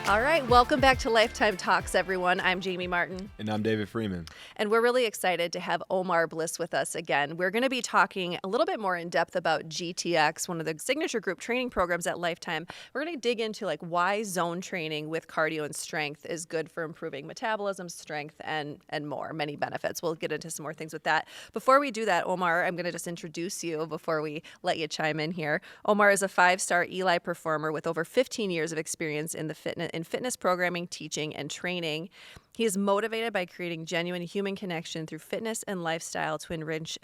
All right, welcome back to Lifetime Talks, everyone. I'm Jamie Martin. And I'm David Freeman. And we're really excited to have Omaur Bliss with us again. We're going to be talking a little bit more in depth about GTX, one of the signature group training programs at Lifetime. We're going to dig into why zone training with cardio and strength is good for improving metabolism, strength, and more, many benefits. We'll get into some more things with that. Before we do that, Omaur, I'm going to just introduce you before we let you chime in here. Omaur is a 5-star Eli performer with over 15 years of experience in fitness programming, teaching, and training. He is motivated by creating genuine human connection through fitness and lifestyle to enrich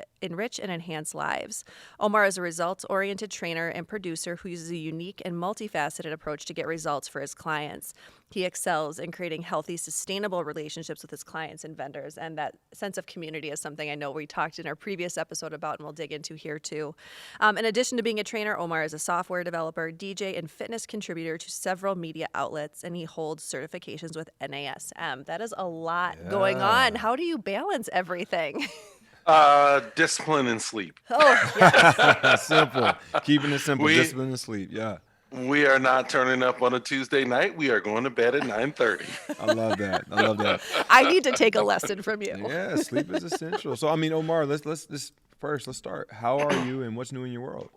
and enhance lives. Omaur is a results-oriented trainer and producer who uses a unique and multifaceted approach to get results for his clients. He excels in creating healthy, sustainable relationships with his clients and vendors, and that sense of community is something I know we talked in our previous episode about and we'll dig into here too. In addition to being a trainer, Omaur is a software developer, DJ, and fitness contributor to several media outlets, and he holds certifications with NASM. That is a lot going on. How do you balance everything? Discipline and sleep. Oh, yes. Simple. Keeping it simple. Discipline and sleep. Yeah. We are not turning up on a Tuesday night. We are going to bed at 9:30. I love that. I need to take a lesson from you. Yeah, sleep is essential. So, Omaur, let's start. How are you and what's new in your world?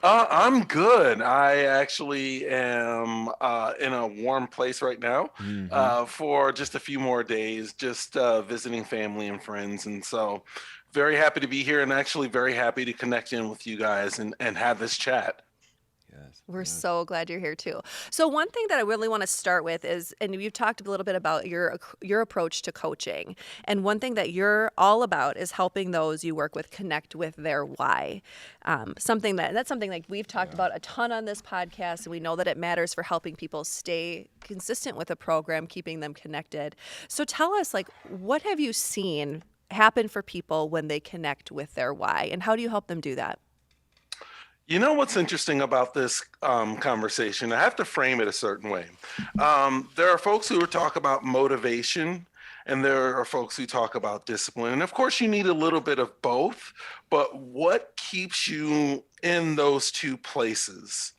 I'm good. I actually am in a warm place right now for just a few more days, just visiting family and friends. And so very happy to be here and actually very happy to connect in with you guys and have this chat. We're so glad you're here too. So one thing that I really want to start with is, and you've talked a little bit about your approach to coaching, and one thing that you're all about is helping those you work with connect with their why. That's something like we've talked about a ton on this podcast, and we know that it matters for helping people stay consistent with a program, keeping them connected. So tell us, what have you seen happen for people when they connect with their why, and how do you help them do that? You know what's interesting about this conversation? I have to frame it a certain way. There are folks who talk about motivation, and there are folks who talk about discipline. And of course, you need a little bit of both. But what keeps you in those two places?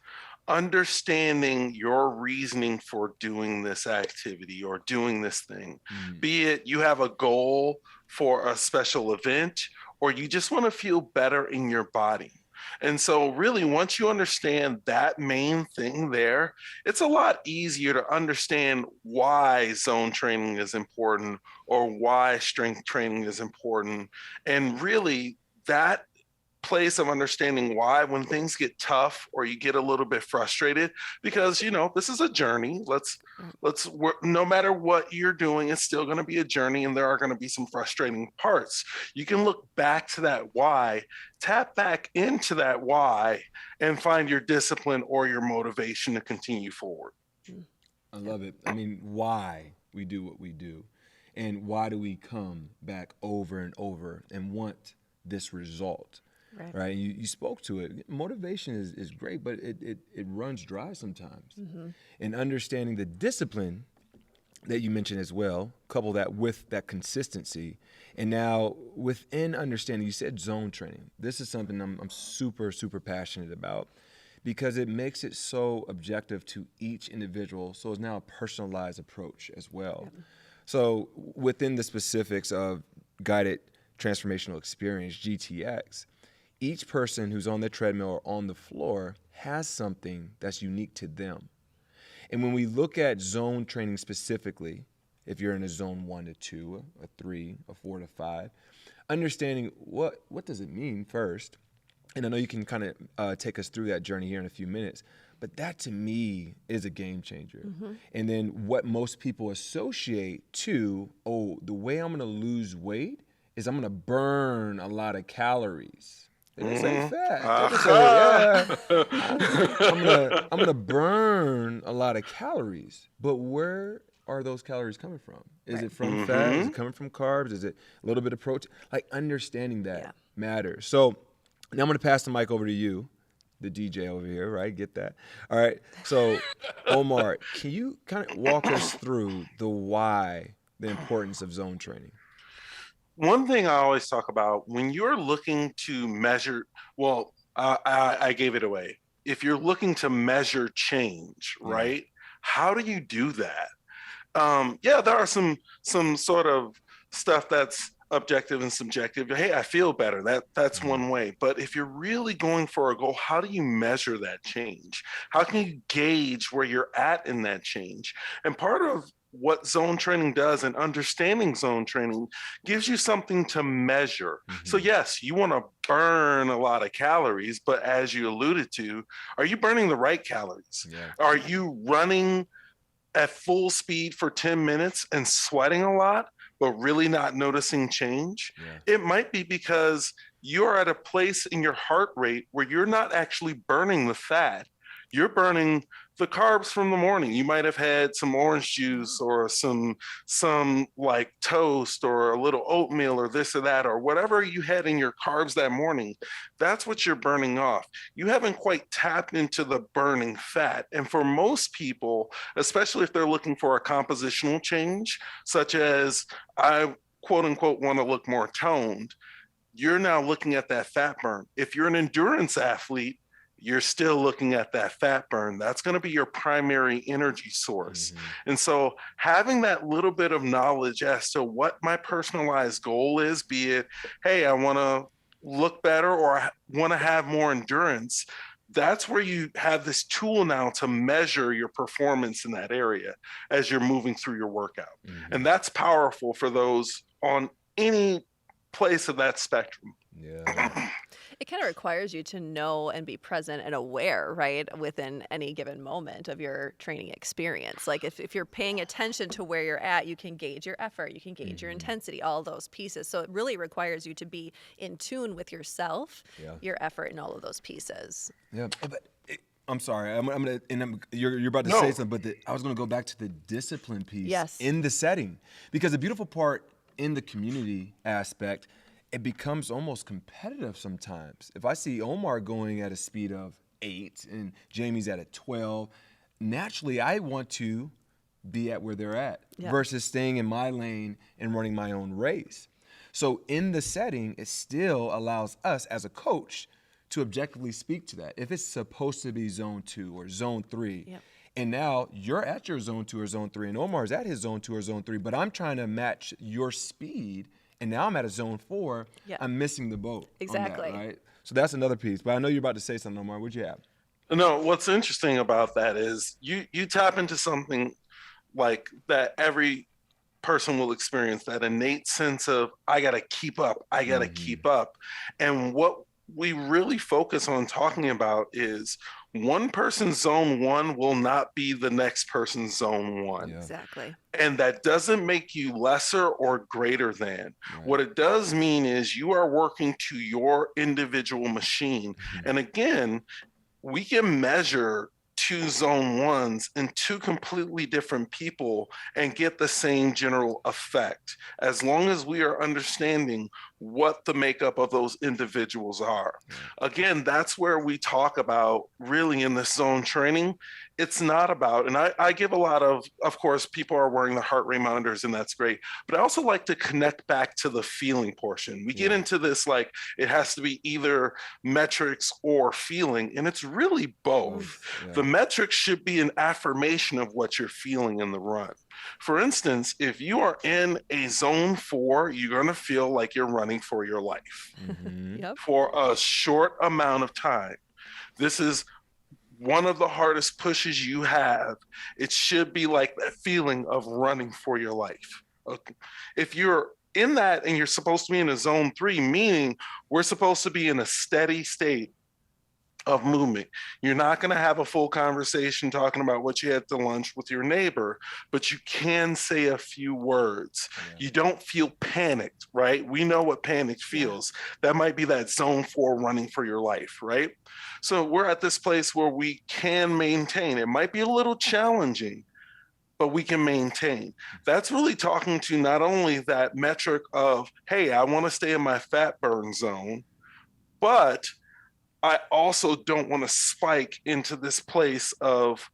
Understanding your reasoning for doing this activity or doing this thing, be it you have a goal for a special event or you just want to feel better in your body. And so really, once you understand that main thing there, it's a lot easier to understand why zone training is important or why strength training is important. And really, that place of understanding why, when things get tough or you get a little bit frustrated, because this is a journey. Let's work. No matter what you're doing, it's still going to be a journey, and there are going to be some frustrating parts. You can look back to that why, tap back into that why, and find your discipline or your motivation to continue forward. I love it. Why we do what we do, and why do we come back over and over and want this result? Right. You spoke to it. Motivation is great, but it runs dry sometimes. And understanding the discipline that you mentioned as well, couple that with that consistency. And now within understanding, you said zone training. This is something I'm super, super passionate about because it makes it so objective to each individual. So it's now a personalized approach as well. Yep. So within the specifics of guided transformational experience, GTX, each person who's on the treadmill or on the floor has something that's unique to them. And when we look at zone training specifically, if you're in a zone 1 to 2, a 3, a 4 to 5, understanding what does it mean first. And I know you can kind of take us through that journey here in a few minutes, but that to me is a game changer. And then what most people associate to, the way I'm gonna lose weight is I'm gonna burn a lot of calories. They didn't say fat. They didn't say, I'm gonna burn a lot of calories. But where are those calories coming from? Is it from fat? Is it coming from carbs? Is it a little bit of protein? Understanding that matters. So now I'm gonna pass the mic over to you, the DJ over here, right? Get that? All right. So Omaur, can you kind of walk us through the why, the importance of zone training? One thing I always talk about when you're looking to measure, I gave it away. If you're looking to measure change, right? How do you do that? Yeah, there are some sort of stuff that's objective and subjective. Hey, I feel better. That's Mhm. one way. But if you're really going for a goal, how do you measure that change? How can you gauge where you're at in that change? And part of what zone training does and understanding zone training gives you something to measure. So Mhm. yes, you want to burn a lot of calories, but as you alluded to, are you burning the right calories? Yeah. Are you running at full speed for 10 minutes and sweating a lot, but really not noticing change? Yeah. It might be because you're at a place in your heart rate where you're not actually burning the fat. You're burning the carbs from the morning. You might have had some orange juice or some like toast or a little oatmeal or this or that or whatever you had in your carbs that morning. That's what you're burning off. You haven't quite tapped into the burning fat. And for most people, especially if they're looking for a compositional change, such as I quote unquote want to look more toned, you're now looking at that fat burn. If you're an endurance athlete, you're still looking at that fat burn. That's going to be your primary energy source. Mhm. And so, having that little bit of knowledge as to what my personalized goal is, be it, hey, I want to look better or I want to have more endurance, that's where you have this tool now to measure your performance in that area as you're moving through your workout. And Mhm. that's powerful for those on any place of that spectrum. Yeah. It kind of requires you to know and be present and aware, right, within any given moment of your training experience. Like if you're paying attention to where you're at, you can gauge your effort, you can gauge your Mhm. intensity, all those pieces. So it really requires you to be in tune with yourself, Yeah. your effort, and all of those pieces. Yeah. But I'm sorry. I'm gonna and you're about to say No, something, but I was gonna go back to the discipline piece Yes. in the setting because the beautiful part in the community aspect, it becomes almost competitive sometimes. If I see Omar going at a speed of 8 and Jamie's at a 12, naturally I want to be at where they're at Yep. versus staying in my lane and running my own race. So in the setting, it still allows us as a coach to objectively speak to that. If it's supposed to be zone 2 or zone 3, Yep. and now you're at your zone 2 or zone 3, and Omar's at his zone 2 or zone 3, but I'm trying to match your speed, and now I'm at a zone 4, Yeah. I'm missing the boat on that, Exactly. right? So that's another piece. But I know you're about to say something, Omar. What'd you have? no. What's interesting about that is you tap into something like that every person will experience, that innate sense of I got to keep up, I got to Mm-hmm. keep up. And what we really focus on talking about is one person's zone 1 will not be the next person's zone 1. Yeah, Exactly. And that doesn't make you lesser or greater than. right. What it does mean is you are working to your individual machine. Mm-hmm. And again, we can measure two zone ones in two completely different people and get the same general effect as long as we are understanding what the makeup of those individuals are. Right. Again, that's where we talk about really in this zone training. It's not about, and I give a lot of course, people are wearing the heart rate monitors, and that's great. But I also like to connect back to the feeling portion. We get Yeah. into this like it has to be either metrics or feeling, and it's really both. Yeah. The metrics should be an affirmation of what you're feeling in the run. For instance, if you are in a zone 4, you're going to feel like you're running for your life Mm-hmm. Yep. for a short amount of time. This is one of the hardest pushes you have. It should be like that feeling of running for your life. Okay. If you're in that and you're supposed to be in a zone 3, meaning we're supposed to be in a steady state of movement. You're not going to have a full conversation talking about what you had to lunch with your neighbor, but you can say a few words. Yeah. You don't feel panicked, right? We know what panic feels. That might be that zone 4 running for your life, right? So we're at this place where we can maintain. It might be a little challenging, but we can maintain. That's really talking to not only that metric of, hey, I want to stay in my fat burn zone, but I also don't want to spike into this place of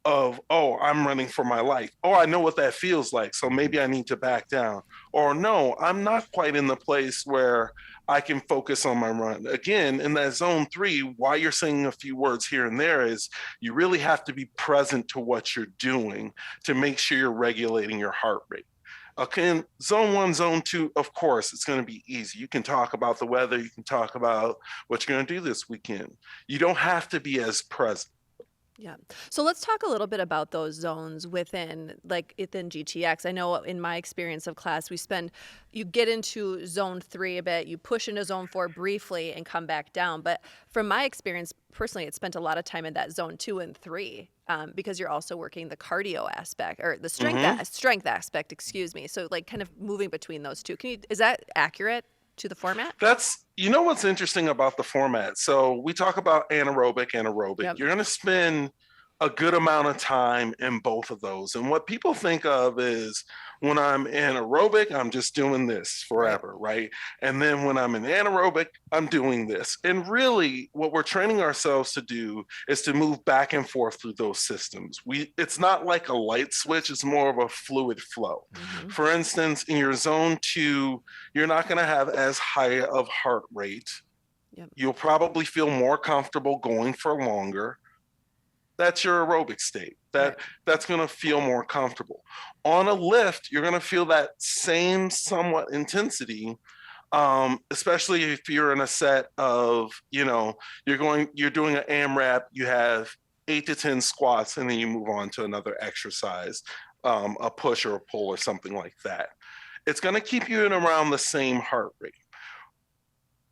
oh, I'm running for my life. Oh, I know what that feels like. So maybe I need to back down. Or no, I'm not quite in the place where I can focus on my run. Again, in that zone 3, why you're saying a few words here and there is you really have to be present to what you're doing to make sure you're regulating your heart rate. Okay, in zone 1, zone 2, of course, it's going to be easy. You can talk about the weather, you can talk about what you're going to do this weekend. You don't have to be as present. Yeah. So let's talk a little bit about those zones within GTX. I know in my experience of class, you get into zone 3 a bit, you push into zone 4 briefly and come back down. But from my experience personally, it spent a lot of time in that zone 2 and 3 because you're also working the cardio aspect or the strength aspect, excuse me. So like kind of moving between those two. Is that accurate to the format? You know what's interesting about the format? So we talk about anaerobic. Yep. You're going to spend a good amount of time in both of those. And what people think of is when I'm in aerobic, I'm just doing this forever, right? And then when I'm in anaerobic, I'm doing this. And really, what we're training ourselves to do is to move back and forth through those systems. It's not like a light switch, it's more of a fluid flow. Mm-hmm. For instance, in your zone 2, you're not going to have as high of heart rate. Yep. You'll probably feel more comfortable going for longer. That's your aerobic state. That's going to feel more comfortable. On a lift, you're going to feel that same somewhat intensity, especially if you're in a set of, you're doing an AMRAP, you have 8 to 10 squats, and then you move on to another exercise, a push or a pull or something like that. It's going to keep you in around the same heart rate.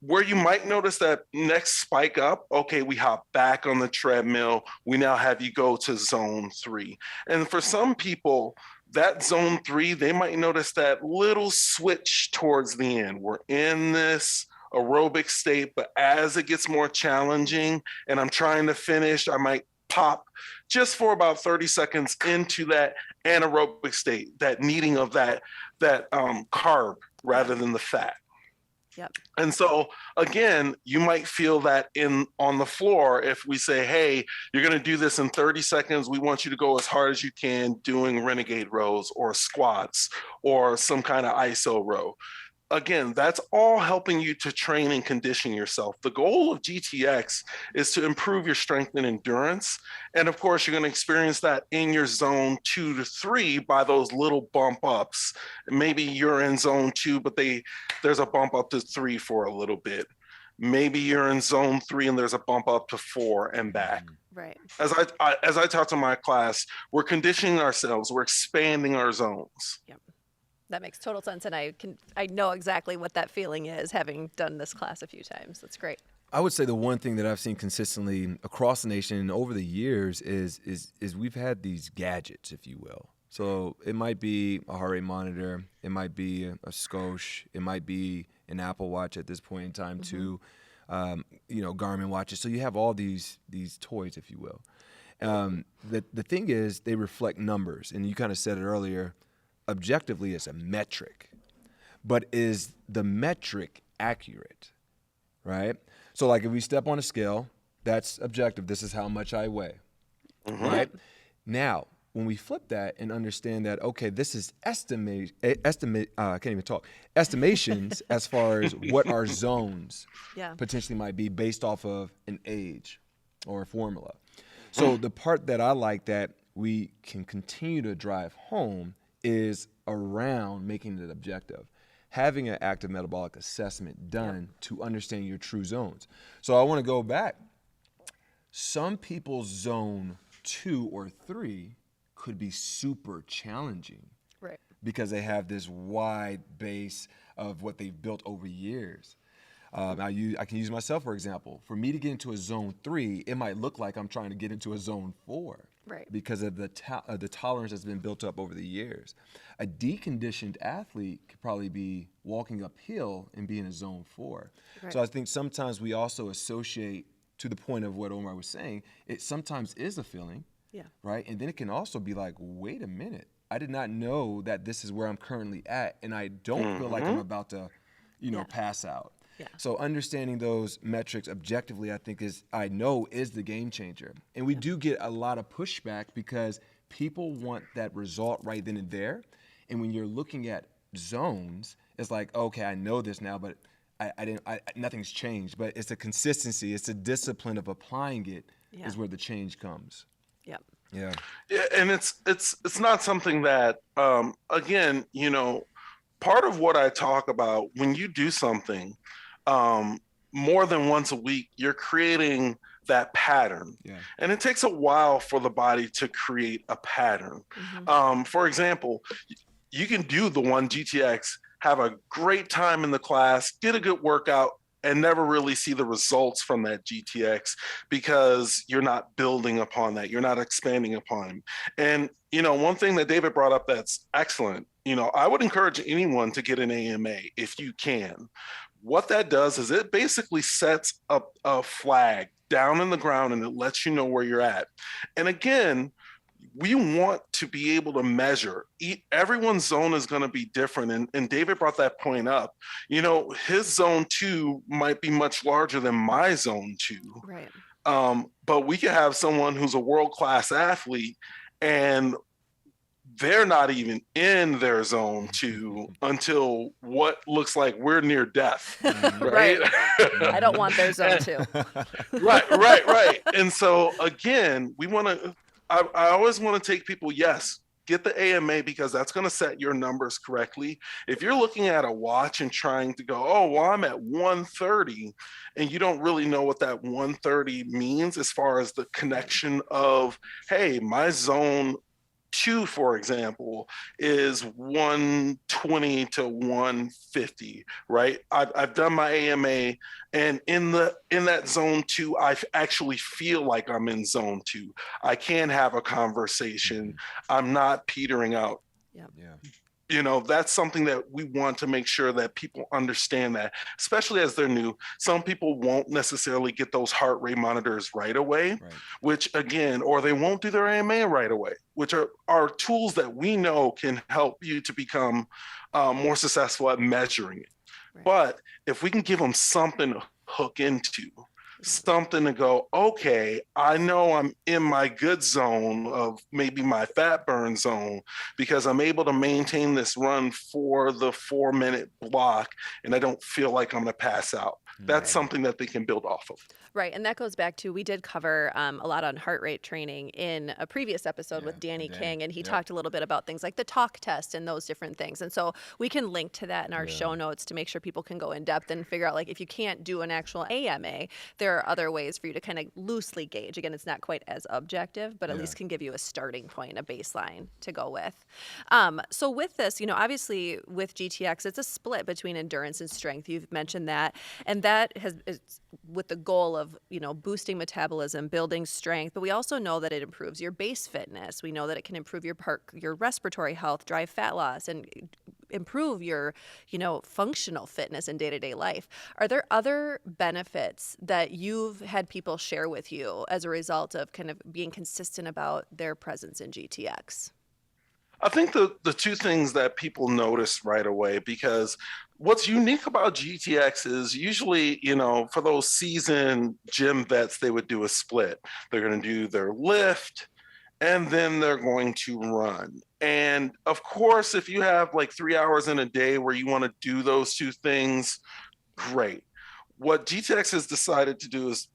Where you might notice that next spike up, okay, we hop back on the treadmill. We now have you go to zone 3. And for some people, that zone 3, they might notice that little switch towards the end. We're in this aerobic state, but as it gets more challenging and I'm trying to finish, I might pop just for about 30 seconds into that anaerobic state, that needing of that carb rather than the fat. Yep. And so again, you might feel that on the floor if we say, hey, you're going to do this in 30 seconds. We want you to go as hard as you can doing renegade rows or squats or some kind of ISO row. Again, that's all helping you to train and condition yourself. The goal of GTX is to improve your strength and endurance. And of course, you're going to experience that in your zone 2 to 3 by those little bump ups. Maybe you're in zone 2, but there's a bump up to 3 for a little bit. Maybe you're in zone 3 and there's a bump up to 4 and back. Right. As I talk to my class, we're conditioning ourselves. We're expanding our zones. Yep. That makes total sense, and I know exactly what that feeling is, having done this class a few times. That's great. I would say the one thing that I've seen consistently across the nation over the years is we've had these gadgets, if you will. So it might be a heart rate monitor, it might be a Scoche, it might be an Apple Watch at this point in time too, Garmin watches. So you have all these toys, if you will. The thing is, they reflect numbers, and you kind of said it earlier. Objectively, it's a metric, but is the metric accurate, right? So like if we step on a scale, that's objective. This is how much I weigh, right? Now, when we flip that and understand that, okay, this is I can't even talk, estimations as far as what our zones potentially might be based off of an age or a formula. So the part that I like that we can continue to drive home is around making it objective, having an active metabolic assessment done to understand your true zones. So I want to go back. Some people's zone 2 or 3 could be super challenging, right? Because they have this wide base of what they've built over years. I can use myself for example. For me to get into a zone 3, it might look like I'm trying to get into a zone 4. Right. Because of the tolerance that's been built up over the years. A deconditioned athlete could probably be walking uphill and be in a zone 4. Right. So I think sometimes we also associate, to the point of what Omaur was saying, it sometimes is a feeling, right? And then it can also be like, wait a minute, I did not know that this is where I'm currently at, and I don't feel like I'm about to, pass out. Yeah. So understanding those metrics objectively, I know is the game changer. And we do get a lot of pushback because people want that result right then and there. And when you're looking at zones, it's like, okay, I know this now, but nothing's changed. But it's a consistency, it's a discipline of applying it is where the change comes. Yep. Yeah. Yeah, and it's not something that again, part of what I talk about when you do something um, more than once a week, you're creating that pattern. Yeah. And it takes a while for the body to create a pattern. For example, you can do the one GTX, have a great time in the class, get a good workout, and never really see the results from that GTX because you're not building upon that. You're not expanding upon it. And, one thing that David brought up that's excellent, I would encourage anyone to get an AMA if you can. What that does is it basically sets up a flag down in the ground and it lets you know where you're at. And again, we want to be able to measure. Everyone's zone is going to be different. And David brought that point up. His zone 2 might be much larger than my zone 2. Right. But we could have someone who's a world-class athlete and they're not even in their zone 2 until what looks like we're near death. Right. I don't want their zone 2. Right. And so again, I always want to take people, yes, get the AMA because that's going to set your numbers correctly. If you're looking at a watch and trying to go, oh, well, I'm at 130, and you don't really know what that 130 means as far as the connection of, hey, my zone 2, for example, is 120 to 150, right? I've done my AMA, and in that zone 2, I actually feel like I'm in zone 2. I can have a conversation. I'm not petering out. Yep. Yeah. That's something that we want to make sure that people understand that, especially as they're new. Some people won't necessarily get those heart rate monitors right away, which again, or they won't do their AMA right away, which are tools that we know can help you to become more successful at measuring it. Right. But if we can give them something to hook into, something to go, okay, I know I'm in my good zone of maybe my fat burn zone because I'm able to maintain this run for the 4-minute block and I don't feel like I'm going to pass out. That's something that they can build off of. Right. And that goes back to, we did cover a lot on heart rate training in a previous episode with Danny King, and he talked a little bit about things like the talk test and those different things. And so we can link to that in our show notes to make sure people can go in depth and figure out, like, if you can't do an actual AMA, there are other ways for you to kind of loosely gauge. Again, it's not quite as objective, but at least can give you a starting point, a baseline to go with. So with this, obviously with GTX, it's a split between endurance and strength. You've mentioned that. And that is with the goal of, boosting metabolism, building strength, but we also know that it improves your base fitness. We know that it can improve your respiratory health, drive fat loss, and improve your, functional fitness in day-to-day life. Are there other benefits that you've had people share with you as a result of kind of being consistent about their presence in GTX? I think the two things that people notice right away, because what's unique about GTX is usually, for those seasoned gym vets, they would do a split. They're going to do their lift and then they're going to run. And of course, if you have like 3 hours in a day where you want to do those two things, great. What GTX has decided to do is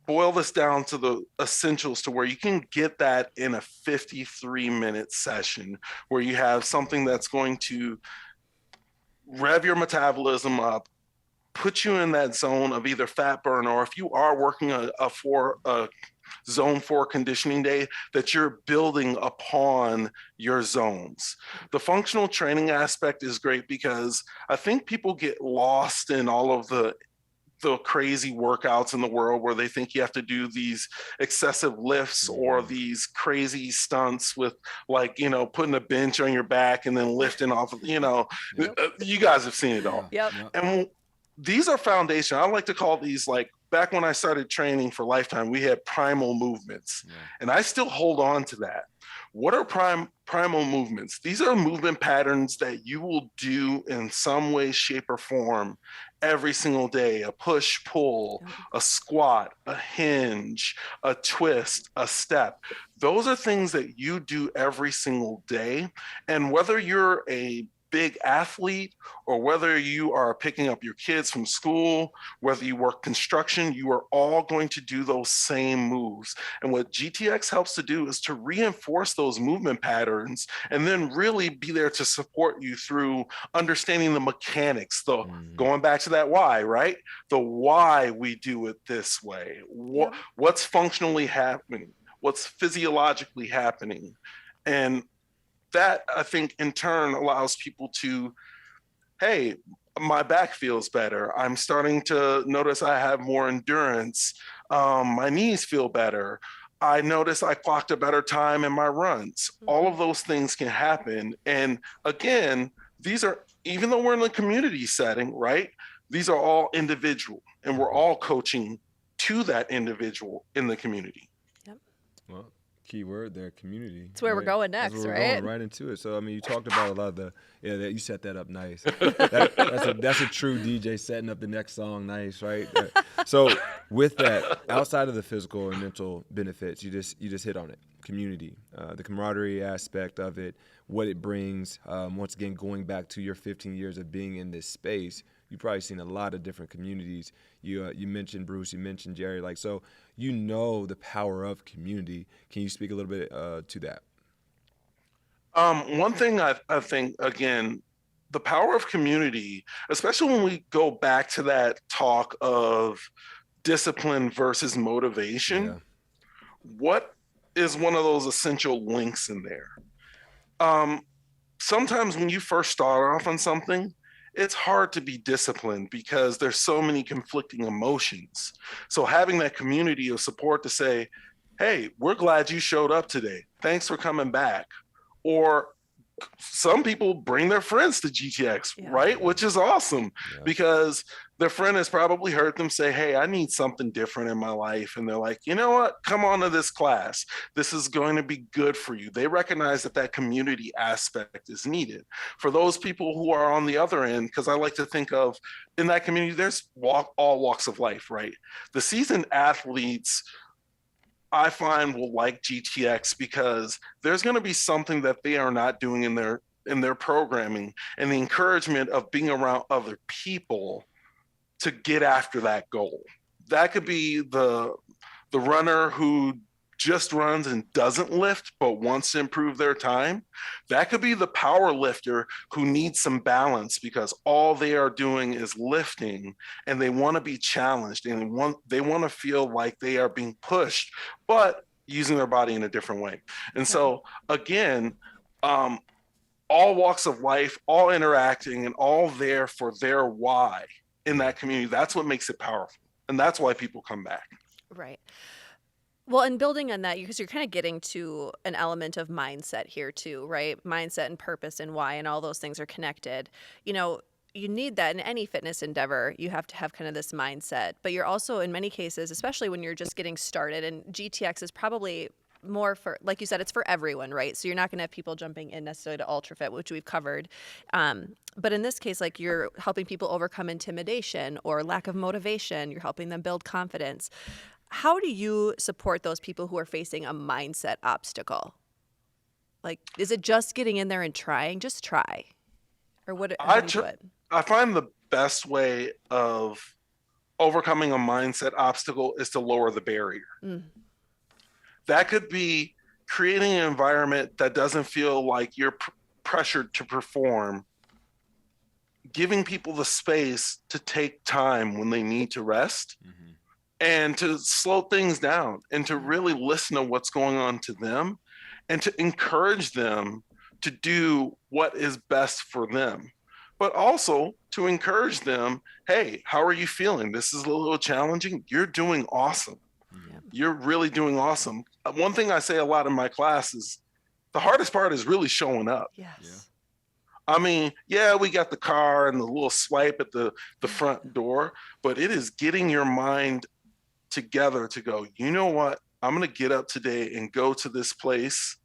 boil this down to the essentials to where you can get that in a 53-minute session where you have something that's going to rev your metabolism up, put you in that zone of either fat burn, or if you are working a zone 4 conditioning day, that you're building upon your zones. The functional training aspect is great because I think people get lost in all of the crazy workouts in the world where they think you have to do these excessive lifts or these crazy stunts with, like, putting a bench on your back and then lifting off of, you guys have seen it all. Yep. And these are foundation. I like to call these like back when I started training for Lifetime, we had primal movements, and I still hold on to that. What are primal movements? These are movement patterns that you will do in some way, shape, or form every single day. A push, pull, a squat, a hinge, a twist, a step. Those are things that you do every single day. And whether you're a big athlete or whether you are picking up your kids from school, whether you work construction, you are all going to do those same moves. And what GTX helps to do is to reinforce those movement patterns and then really be there to support you through understanding the mechanics, going back to that why, right? The why we do it this way, what's functionally happening, what's physiologically happening. And that, I think, in turn allows people to, hey, my back feels better. I'm starting to notice I have more endurance. My knees feel better. I notice I clocked a better time in my runs. All of those things can happen. And again, these are, even though we're in a community setting, right? These are all individual, and we're all coaching to that individual in the community. Yep. Well, key word there, community. That's where we're going next, That's where we're right? going right into it. So, I mean, you talked about a lot of you set that up nice. That's a true DJ setting up the next song nice, right? So with that, outside of the physical and mental benefits, you just hit on it. Community, the camaraderie aspect of it, what it brings. Once again, going back to your 15 years of being in this space, you've probably seen a lot of different communities. You mentioned Bruce, you mentioned Jerry, so you know the power of community. Can you speak a little bit to that? One thing I think, again, the power of community, especially when we go back to that talk of discipline versus motivation, what is one of those essential links in there? Sometimes when you first start off on something, it's hard to be disciplined because there's so many conflicting emotions. So having that community of support to say, hey, we're glad you showed up today. Thanks for coming back. Or some people bring their friends to GTX, right? Which is awesome because their friend has probably heard them say, hey, I need something different in my life. And they're like, you know what? Come on to this class. This is going to be good for you. They recognize that community aspect is needed. For those people who are on the other end, because I like to think of in that community, there's all walks of life, right? The seasoned athletes, I find, will like GTX because there's going to be something that they are not doing in their programming, and the encouragement of being around other people to get after that goal. That could be the runner who just runs and doesn't lift but wants to improve their time. That could be the power lifter who needs some balance because all they are doing is lifting and they want to be challenged and they want to feel like they are being pushed, but using their body in a different way. And so again, all walks of life, all interacting and all there for their why in that community. That's what makes it powerful. And that's why people come back. Right. Well, and building on that, because you're kind of getting to an element of mindset here too, right? Mindset and purpose and why, and all those things are connected. You know, you need that in any fitness endeavor. You have to have kind of this mindset, but you're also, in many cases, especially when you're just getting started, and GTX is probably more for, like you said, it's for everyone, right? So you're not going to have people jumping in necessarily to ultra fit, which we've covered. But in this case, like, you're helping people overcome intimidation or lack of motivation. You're helping them build confidence. How do you support those people who are facing a mindset obstacle? Like, is it just getting in there and trying? Just try. Or how do you do it? I find the best way of overcoming a mindset obstacle is to lower the barrier. That could be creating an environment that doesn't feel like you're pressured to perform, giving people the space to take time when they need to rest. And to slow things down and to really listen to what's going on to them and to encourage them to do what is best for them, but also to encourage them, hey, how are you feeling? This is a little challenging. You're doing awesome. You're really doing awesome. One thing I say a lot in my class is the hardest part is really showing up. I mean, we got the car and the little swipe at the front door, but it is getting your mind together to go, you know what? I'm going to get up today and go to this place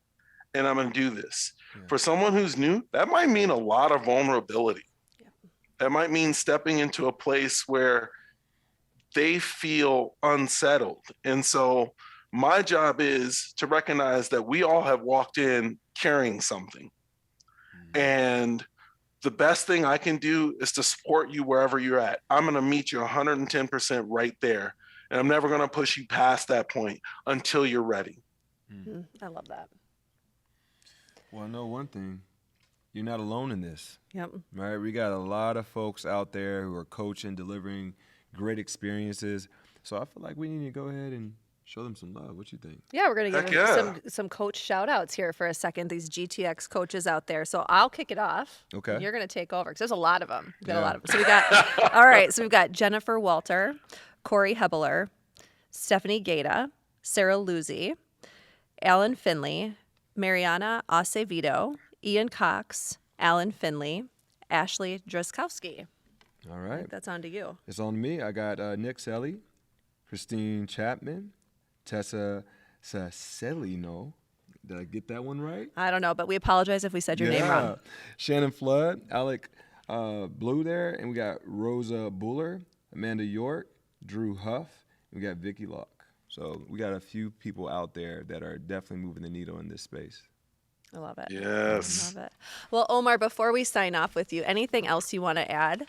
and I'm going to do this. Yeah. For someone who's new, that might mean a lot of vulnerability. Yeah. That might mean stepping into a place where they feel unsettled. And so my job is to recognize that we all have walked in carrying something. And the best thing I can do is to support you wherever you're at. I'm going to meet you 110% right there. And I'm never going to push you past that point until you're ready. I love that. Well, I know one thing. You're not alone in this. Yep. Right? We got a lot of folks out there who are coaching, delivering great experiences. So I feel like we need to go ahead and show them some love. What you think? Yeah, we're going to Heck give yeah. some coach shout outs here for a second, these GTX coaches out there. So I'll kick it off. Okay. And you're going to take over because there's a lot of them. We've got a Yeah. lot of them. So we got, all right. So we've got Jennifer Walter, Corey Hebeler, Stephanie Gaeta, Sarah Luzzi, Alan Finley, Mariana Acevedo, Ian Cox, Alan Finley, Ashley Druskowski. All I right. think that's on to you. It's on me. I got Nick Selly, Christine Chapman, Tessa Sacelino. Did I get that one right? I don't know, but we apologize if we said your name wrong. Shannon Flood, Alec Blue there, and we got Rosa Buller, Amanda York, Drew Huff, and we got Vicky Locke. So we got a few people out there that are definitely moving the needle in this space. I love it. Yes. I love it. Well, Omaur, before we sign off with you, anything else you want to add?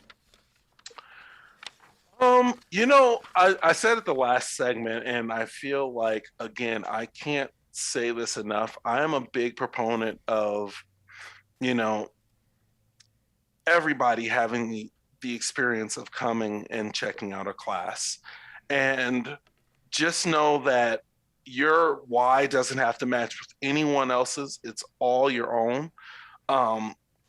I said it the last segment, and I feel like, again, I can't say this enough. I am a big proponent of, everybody having the experience of coming and checking out a class. And just know that your why doesn't have to match with anyone else's. It's all your own.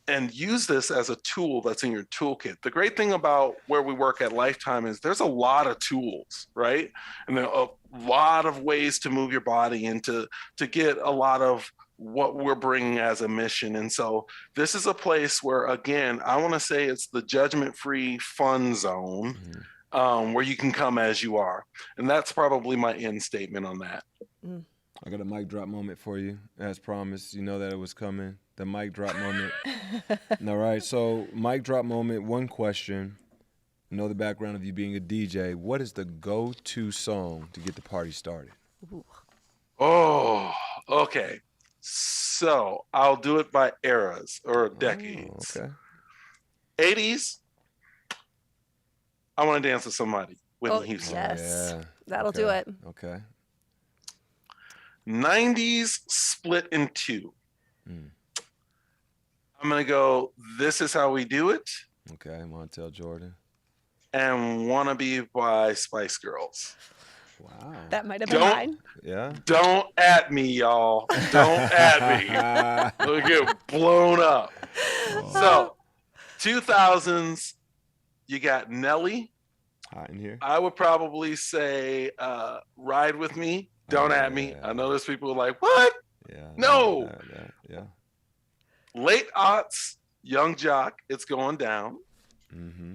And use this as a tool that's in your toolkit. The great thing about where we work at Lifetime is there's a lot of tools, right? And there are a lot of ways to move your body and to get a lot of what we're bringing as a mission. And so this is a place where, again, I want to say it's the judgment-free fun zone, where you can come as you are. And that's probably my end statement on that. I got a mic drop moment for you, as promised. You know that it was coming. The mic drop moment. All right, so mic drop moment, one question. I know the background of you being a DJ. What is the go-to song to get the party started? Ooh. Oh, okay. So I'll do it by eras or decades. Okay. 80s, I Want to Dance with Somebody, Whitney Houston. Yes. Yeah. That'll do it. Okay. 90s, Split in Two. I'm going to go This Is How We Do It Okay, Montel Jordan. and Wanna Be by Spice Girls. Wow. That might have been Don't- mine. Yeah. Don't at me, y'all. Don't at me. We'll get blown up. So, 2000s, you got Nelly. Hot in here. I would probably say Ride With Me. Don't Oh, at me. yeah. I know there's people who are like, what? Yeah. No. Yeah. Late aughts, Young Jock, It's Going Down. Mm-hmm.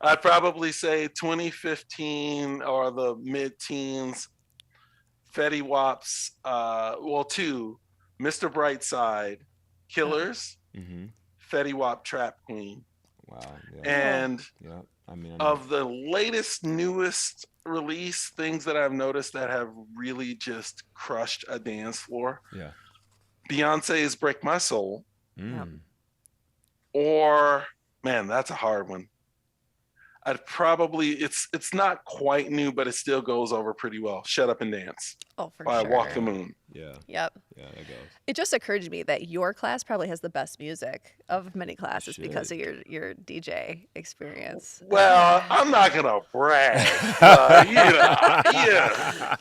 I'd probably say 2015 or the mid-teens, Fetty Wap's, two, Mr. Brightside, Killers, Mm-hmm. Fetty Wap, Trap Queen. Wow. Yeah. And Yeah. I mean, I know. of the latest, newest release, things that I've noticed that have really just crushed a dance floor, Yeah. Beyonce's Break My Soul, Mm. or, man, that's a hard one. I'd probably, it's not quite new, but it still goes over pretty well. Shut Up and Dance Oh, for by sure. Walk the Moon. Yeah. Yep. Yeah, that goes. It just occurred to me that your class probably has the best music of many classes because of your DJ experience. Well, I'm not going to brag, but, yeah,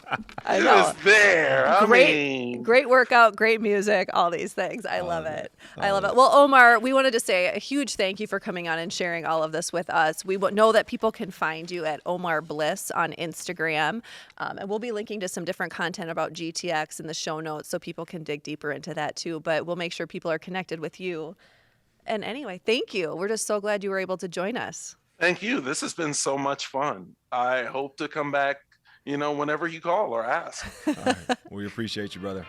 I it know. was there. I mean, Great workout, great music, all these things. I love it. I love it. Well, Omaur, we wanted to say a huge thank you for coming on and sharing all of this with us. We know that people can find you at Omaur Bliss on Instagram, and we'll be linking to some different content about GTX in the show notes so people can dig deeper into that too. But we'll make sure people are connected with you. And anyway, thank you. We're just so glad you were able to join us. Thank you. This has been so much fun. I hope to come back, whenever you call or ask. All right. We appreciate you, brother.